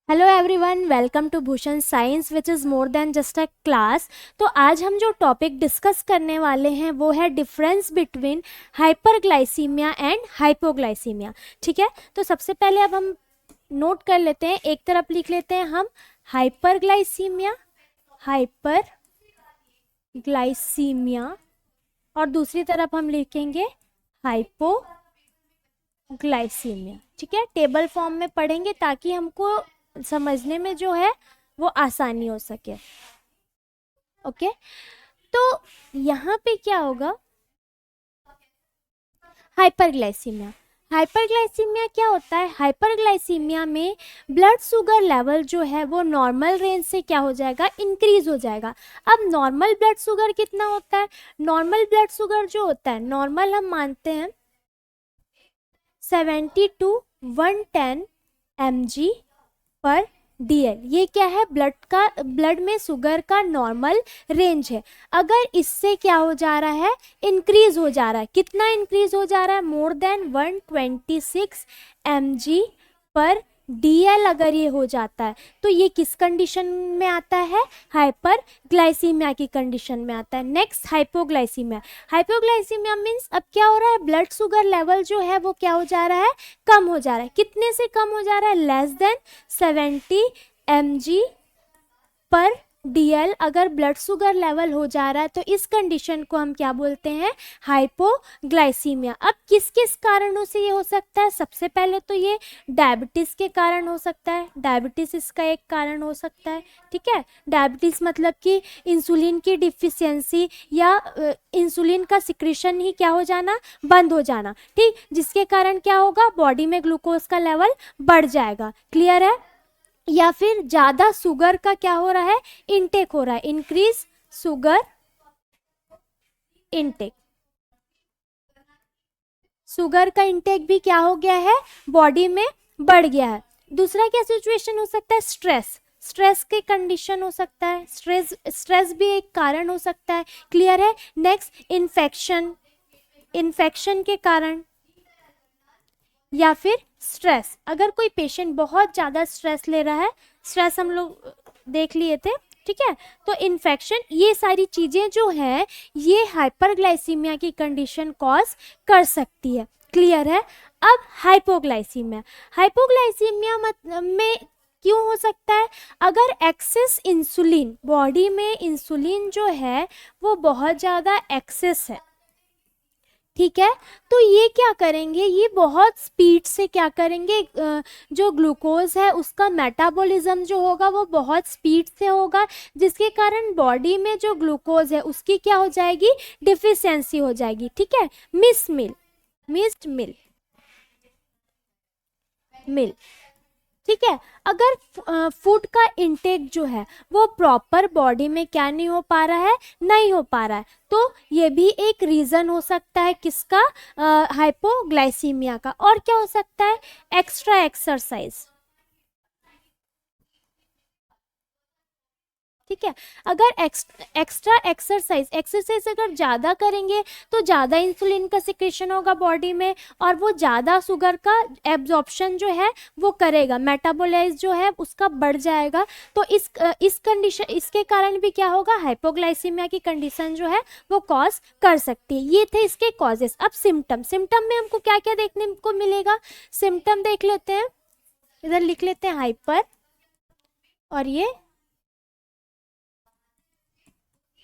Hello everyone, welcome to Bhushan science which is more than just a class. तो आज हम जो टॉपिक डिस्कस करने वाले हैं वो है difference between hyperglycaemia and hypoglycaemia. ठीक है, तो सबसे पहले अब हम नोट कर लेते हैं, एक तरफ लिख लेते हैं हम हाइपरग्लाइसीमिया, हाइपरग्लाइसीमिया, और दूसरी तरफ हम लिखेंगे हाइपोग्लाइसीमिया। ठीक है, टेबल फॉर्म में पढ़ेंगे ताकि हमको समझने में जो है वो आसानी हो सके। ओके, तो यहाँ पे क्या होगा, हाइपरग्लाइसीमिया। हाइपरग्लाइसीमिया क्या होता है? हाइपरग्लाइसीमिया में ब्लड शुगर लेवल जो है वो नॉर्मल रेंज से क्या हो जाएगा, इंक्रीज हो जाएगा। अब नॉर्मल ब्लड शुगर कितना होता है? नॉर्मल ब्लड शुगर जो होता है, नॉर्मल हम मानते हैं 70 to 110 mg पर DL। ये क्या है? ब्लड में शुगर का नॉर्मल रेंज है। अगर इससे क्या हो जा रहा है, इंक्रीज हो जा रहा है, कितना इंक्रीज हो जा रहा है? मोर देन 126 mg पर DL अगर ये हो जाता है तो ये किस कंडीशन में आता है? हाइपर ग्लाइसीमिया की कंडीशन में आता है। Next, hypoglycaemia. हाइपोग्लाइसीमिया मीन्स अब क्या हो रहा है, ब्लड शुगर लेवल जो है वो क्या हो जा रहा है, कम हो जा रहा है। कितने से कम हो जा रहा है? लेस देन 70 mg पर DL अगर ब्लड शुगर लेवल हो जा रहा है तो इस कंडीशन को हम क्या बोलते हैं? हाइपोग्लाइसीमिया। अब किस किस कारणों से ये हो सकता है? सबसे पहले तो ये डायबिटीज के कारण हो सकता है, डायबिटीज इसका एक कारण हो सकता है। ठीक है, डायबिटीज मतलब कि इंसुलिन की डिफिशियंसी या इंसुलिन का सिक्रेशन ही क्या हो जाना, बंद हो जाना। ठीक, जिसके कारण क्या होगा, बॉडी में ग्लूकोज का लेवल बढ़ जाएगा। क्लियर है? या फिर ज्यादा शुगर का क्या हो रहा है, इनटेक हो रहा है, इंक्रीज शुगर इनटेक। शुगर का इनटेक भी क्या हो गया है, बॉडी में बढ़ गया है। दूसरा क्या सिचुएशन हो सकता है? स्ट्रेस। स्ट्रेस के कंडीशन हो सकता है, स्ट्रेस भी एक कारण हो सकता है। क्लियर है? नेक्स्ट, इन्फेक्शन, इन्फेक्शन के कारण, या फिर स्ट्रेस। अगर कोई पेशेंट बहुत ज़्यादा स्ट्रेस ले रहा है, स्ट्रेस हम लोग देख लिए थे। ठीक है, तो इन्फेक्शन, ये सारी चीज़ें जो है ये हाइपरग्लाइसीमिया की कंडीशन कॉज कर सकती है। क्लियर है? अब हाइपोग्लाइसीमिया। हाइपोग्लाइसीमिया में क्यों हो सकता है? अगर एक्सेस इंसुलिन, बॉडी में इंसुलिन जो है वो बहुत ज़्यादा एक्सेस है। ठीक है, तो ये क्या करेंगे, ये बहुत स्पीड से क्या करेंगे, जो ग्लूकोज है उसका मेटाबॉलिज्म जो होगा वो बहुत स्पीड से होगा, जिसके कारण बॉडी में जो ग्लूकोज है उसकी क्या हो जाएगी, डिफिशियंसी हो जाएगी। ठीक है, मिस्ड मिल। ठीक है, अगर फूड का इंटेक जो है वो प्रॉपर बॉडी में क्या नहीं हो पा रहा है, नहीं हो पा रहा है, तो ये भी एक रीज़न हो सकता है किसका, हाइपोग्लाइसीमिया का। और क्या हो सकता है? Extra exercise. ठीक है, अगर एक्स्ट्रा एक्सरसाइज अगर ज़्यादा करेंगे तो ज़्यादा इंसुलिन का सिक्रेशन होगा बॉडी में, और वो ज़्यादा शुगर का एब्जॉर्प्शन जो है वो करेगा, मेटाबोलाइज जो है उसका बढ़ जाएगा। तो इस कंडीशन, इसके कारण भी क्या होगा, हाइपोग्लाइसीमिया की कंडीशन जो है वो कॉज कर सकती है। ये थे इसके कॉजेस। अब सिम्टम, सिम्टम में हमको क्या क्या देखने को मिलेगा, सिम्टम देख लेते हैं। इधर लिख लेते हैं हाइपर, और ये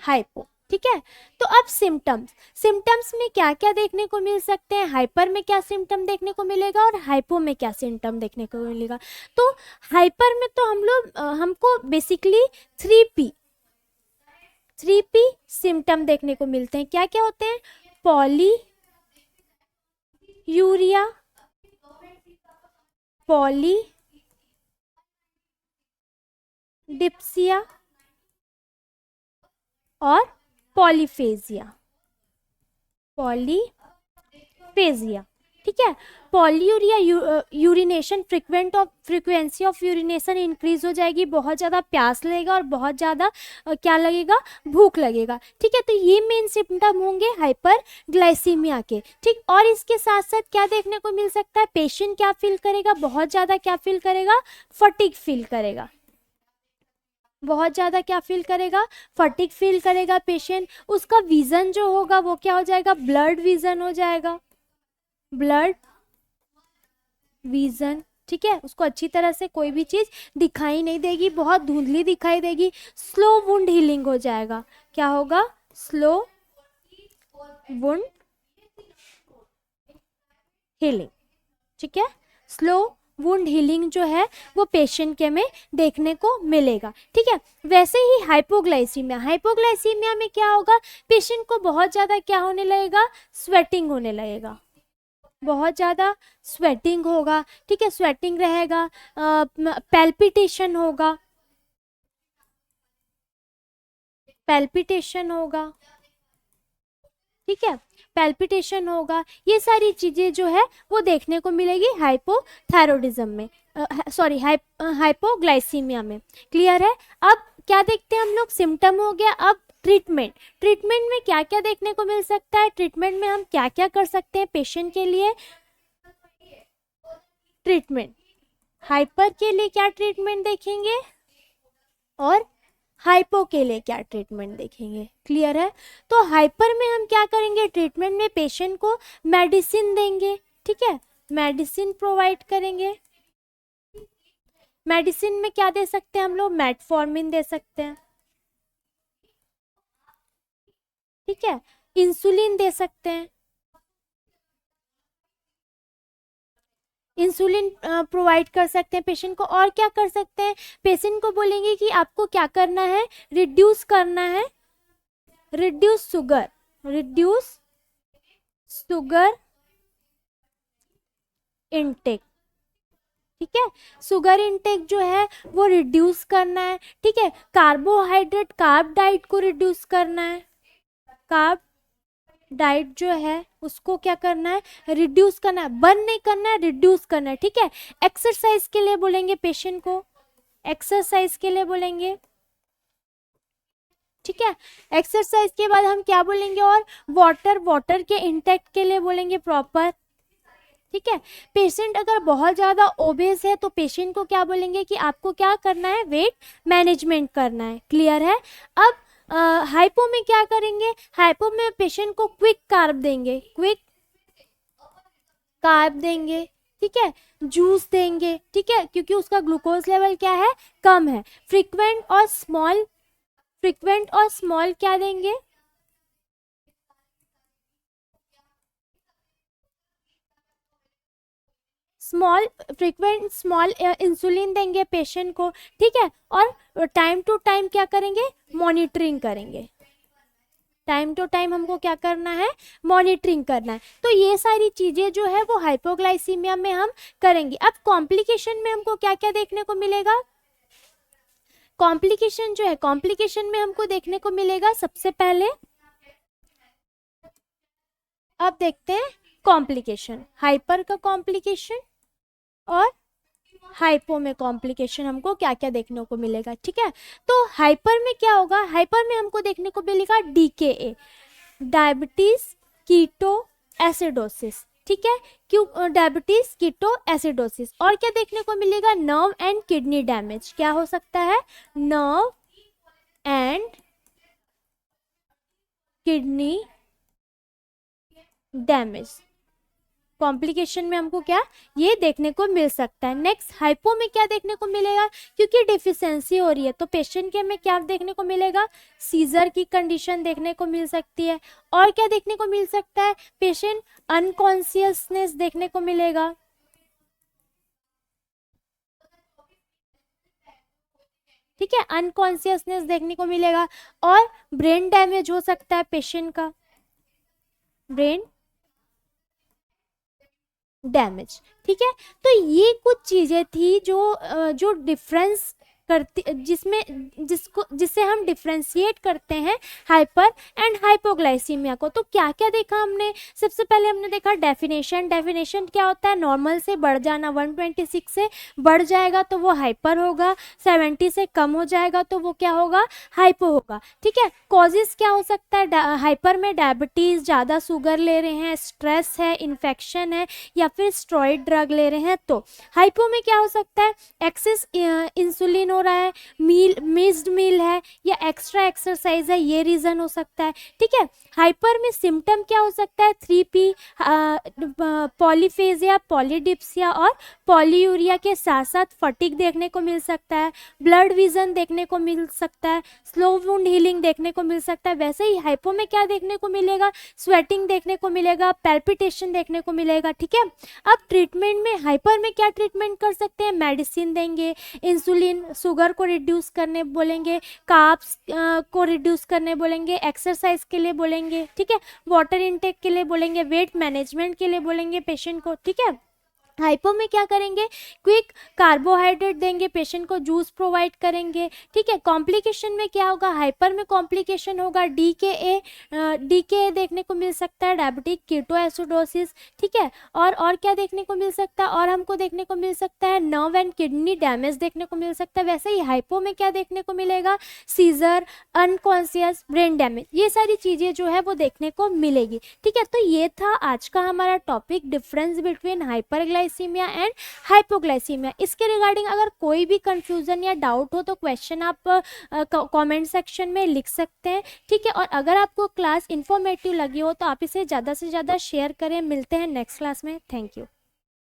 हाइपो। ठीक है, तो अब सिम्टम्स, सिम्टम्स में क्या क्या देखने को मिल सकते हैं, हाइपर में क्या सिम्टम देखने को मिलेगा और हाइपो में क्या सिम्टम देखने को मिलेगा। तो हाइपर में तो हमको बेसिकली 3P सिम्टम देखने को मिलते हैं। क्या क्या होते हैं? पॉली यूरिया, पॉली डिप्सिया और पॉलीफेजिया। ठीक है। Polyuria urination frequency of urination increase हो जाएगी, बहुत ज़्यादा प्यास लगेगा और बहुत ज़्यादा क्या लगेगा, भूख लगेगा। ठीक है, तो ये मेन सिम्टम होंगे हाइपरग्लाइसीमिया के। ठीक, और इसके साथ साथ क्या देखने को मिल सकता है, पेशेंट क्या फील करेगा, बहुत ज़्यादा क्या फील करेगा, फटीग फील करेगा, बहुत ज़्यादा क्या फील करेगा, फटीग फील करेगा पेशेंट। उसका विजन जो होगा वो क्या हो जाएगा, ब्लड विजन हो जाएगा, ब्लड विजन। ठीक है, उसको अच्छी तरह से कोई भी चीज दिखाई नहीं देगी, बहुत धुंधली दिखाई देगी। स्लो वुंड हीलिंग हो जाएगा, क्या होगा, स्लो वुंड हीलिंग। ठीक है, स्लो वुंड हीलिंग जो है वो पेशेंट के में देखने को मिलेगा। ठीक है, वैसे ही हाइपोग्लाइसीमिया, हाइपोग्लाइसीमिया में क्या होगा, पेशेंट को बहुत ज़्यादा क्या होने लगेगा, स्वेटिंग होने लगेगा, बहुत ज़्यादा स्वेटिंग होगा। ठीक है, स्वेटिंग रहेगा, पैल्पिटेशन होगा, पैल्पिटेशन होगा। ठीक है, पैल्पिटेशन होगा, ये सारी चीज़ें जो है वो देखने को मिलेगी हाइपोथायरॉयडिज्म में, सॉरी हाइपोग्लाइसीमिया में। क्लियर है। अब क्या देखते हैं हम लोग, सिम्टम हो गया। अब ट्रीटमेंट, ट्रीटमेंट में क्या क्या देखने को मिल सकता है, ट्रीटमेंट में हम क्या क्या कर सकते हैं पेशेंट के लिए। ट्रीटमेंट, हाइपर के लिए क्या ट्रीटमेंट देखेंगे और हाइपो के लिए क्या ट्रीटमेंट देखेंगे। क्लियर है। तो हाइपर में हम क्या करेंगे, ट्रीटमेंट में पेशेंट को मेडिसिन देंगे। ठीक है, मेडिसिन प्रोवाइड करेंगे। मेडिसिन में क्या दे सकते हैं हम लोग, मेटफॉर्मिन दे सकते हैं। ठीक है, इंसुलिन दे सकते हैं, इंसुलिन प्रोवाइड कर सकते हैं पेशेंट को। और क्या कर सकते हैं, पेशेंट को बोलेंगे कि आपको क्या करना है, रिड्यूस करना है, reduce sugar, reduce sugar intake. ठीक है, शुगर इनटेक जो है वो रिड्यूस करना है। ठीक है, कार्बोहाइड्रेट, कार्ब डाइट को रिड्यूस करना है, कार्ब डाइट जो है उसको क्या करना है, रिड्यूस करना है, बंद नहीं करना है, रिड्यूस करना है। ठीक है, एक्सरसाइज के लिए बोलेंगे पेशेंट को, एक्सरसाइज के लिए बोलेंगे। ठीक है, एक्सरसाइज के बाद हम क्या बोलेंगे, और वाटर, वाटर के इंटेक के लिए बोलेंगे प्रॉपर। ठीक है, पेशेंट अगर बहुत ज़्यादा ओबेस है तो पेशेंट को क्या बोलेंगे कि आपको क्या करना है, वेट मैनेजमेंट करना है। क्लियर है। अब हाइपो में क्या करेंगे, हाइपो में पेशेंट को क्विक कार्ब देंगे, क्विक कार्ब देंगे। ठीक है, जूस देंगे। ठीक है, क्योंकि उसका ग्लूकोज लेवल क्या है, कम है। फ्रीक्वेंट और स्मॉल, फ्रीक्वेंट और स्मॉल क्या देंगे, स्मॉल, फ्रीक्वेंट स्मॉल इंसुलिन देंगे पेशेंट को। ठीक है, और टाइम टू टाइम क्या करेंगे, मॉनिटरिंग करेंगे, टाइम टू टाइम हमको क्या करना है, मॉनिटरिंग करना है। तो ये सारी चीज़ें जो है वो हाइपोग्लाइसीमिया में हम करेंगे। अब कॉम्प्लिकेशन में हमको क्या क्या देखने को मिलेगा, कॉम्प्लिकेशन जो है, कॉम्प्लिकेशन में हमको देखने को मिलेगा सबसे पहले, अब देखते हैं कॉम्प्लिकेशन, हाइपर का कॉम्प्लिकेशन और हाइपो में कॉम्प्लिकेशन हमको क्या क्या देखने को मिलेगा। ठीक है, तो हाइपर में क्या होगा, हाइपर में हमको देखने को मिलेगा DKA, डायबिटीज कीटो एसिडोसिस। ठीक है, क्यों डायबिटीज कीटो एसिडोसिस। और क्या देखने को मिलेगा, नर्व एंड किडनी डैमेज, क्या हो सकता है, nerve and kidney damage. Complication में हमको क्या ये देखने को मिल सकता है। नेक्स्ट हाइपो में क्या देखने को मिलेगा, क्योंकि डिफिशियंसी हो रही है तो पेशेंट के में क्या देखने को मिलेगा, सीजर की कंडीशन देखने को मिल सकती है। और क्या देखने को मिल सकता है, पेशेंट अनकॉन्शियसनेस देखने को मिलेगा। ठीक है, अनकॉन्शियसनेस देखने को मिलेगा। और ब्रेन डैमेज हो सकता है पेशेंट का, ब्रेन डैमेज। ठीक है, तो ये कुछ चीज़ें थी जो जो डिफरेंस करती, जिससे हम डिफ्रेंशिएट करते हैं हाइपर एंड हाइपोग्लाइसीमिया को। तो क्या क्या देखा हमने? सबसे पहले हमने देखा डेफिनेशन। डेफिनेशन क्या होता है? नॉर्मल से बढ़ जाना, 126 से बढ़ जाएगा तो वो हाइपर होगा, 70 से कम हो जाएगा तो वो क्या होगा? हाइपो होगा। ठीक है। कॉजेस क्या हो सकता है हाइपर में? डायबिटीज, ज़्यादा शुगर ले रहे हैं, स्ट्रेस है, इन्फेक्शन है, या फिर स्टेरॉइड ड्रग ले रहे हैं। तो हाइपो में क्या हो सकता है? एक्सेस इंसुलिन हो रहा है, मिस्ड मील है, या एक्स्ट्रा एक्सरसाइज है, ये रीजन हो सकता है। ठीक है। हाइपर में सिम्टम क्या हो सकता है? 3P, पॉलीफेजिया, पॉलीडिप्सिया और पॉलीयूरिया के साथ साथ फटीग देखने को मिल सकता है, ब्लड विजन देखने को मिल सकता है, स्लो वुंड हीलिंग देखने को मिल सकता है। वैसे ही हाइपो में क्या देखने को मिलेगा? स्वेटिंग देखने को मिलेगा, पैल्पिटेशन देखने को मिलेगा। ठीक है। अब ट्रीटमेंट में हाइपर में क्या ट्रीटमेंट कर सकते हैं? मेडिसिन देंगे, इंसुलिन, शुगर को रिड्यूस करने बोलेंगे, कार्ब्स को रिड्यूस करने बोलेंगे, एक्सरसाइज के लिए बोलेंगे। ठीक है। वाटर इनटेक के लिए बोलेंगे, वेट मैनेजमेंट के लिए बोलेंगे पेशेंट को। ठीक है। हाइपो में क्या करेंगे? क्विक कार्बोहाइड्रेट देंगे, पेशेंट को जूस प्रोवाइड करेंगे। ठीक है। कॉम्प्लिकेशन में क्या होगा? हाइपर में कॉम्प्लिकेशन होगा DKA देखने को मिल सकता है, डायबिटिक कीटोएसिडोसिस। ठीक है। और क्या देखने को मिल सकता है? और हमको देखने को मिल सकता है नर्व एंड किडनी डैमेज देखने को मिल सकता है। वैसे ही हाइपो में क्या देखने को मिलेगा? सीजर, अनकॉन्शियस, ब्रेन डैमेज, ये सारी चीज़ें जो है वो देखने को मिलेगी। ठीक है। तो ये था आज का हमारा topic, difference between hyperglycaemia and hypoglycaemia. इसके रिगार्डिंग अगर कोई भी कंफ्यूजन या डाउट हो तो क्वेश्चन आप कमेंट सेक्शन में लिख सकते हैं। ठीक है। और अगर आपको क्लास इन्फॉर्मेटिव लगी हो तो आप इसे ज़्यादा से ज़्यादा शेयर करें। मिलते हैं नेक्स्ट क्लास में। Thank you.